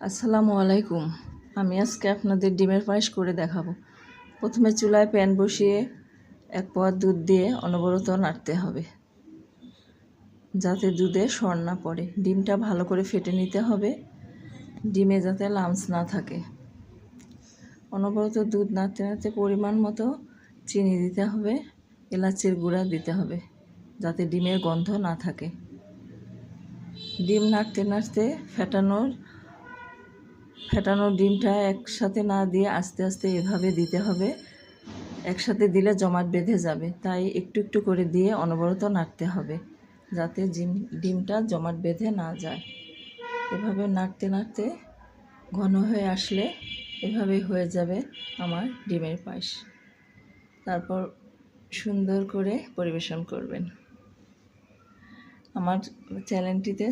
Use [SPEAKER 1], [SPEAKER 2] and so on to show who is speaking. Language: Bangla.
[SPEAKER 1] আসসালামু আলাইকুম। আমি আজকে আপনাদের ডিমের পায়েস করে দেখাবো। প্রথমে চুলায় প্যান বসিয়ে 1 পোয়া দুধ দিয়ে অনবরত নাড়তে হবে যাতে দুধে সর না পড়ে। ডিমটা ভালো করে ফেটে নিতে হবে, ডিমে যাতে লামস না থাকে। অনবরত দুধ নাড়তে নাড়তে পরিমাণ মতো চিনি দিতে হবে, এলাচের গুঁড়া দিতে হবে যাতে ডিমের গন্ধ না থাকে। ডিম নাড়তে নাড়তে ফেটানো ডিমটা একসাথে না দিয়ে আস্তে আস্তে এভাবে দিতে হবে। একসাথে দিলে জমাট বেঁধে যাবে, তাই একটু একটু করে দিয়ে অনবরত নাড়তে হবে যাতে ডিমটা জমাট বেঁধে না যায়। এভাবে নাড়তে নাড়তে ঘন হয়ে আসলে এভাবেই হয়ে যাবে আমার ডিমের পায়েস। তারপর সুন্দর করে পরিবেশন করবেন। আমার চ্যানেলটিতে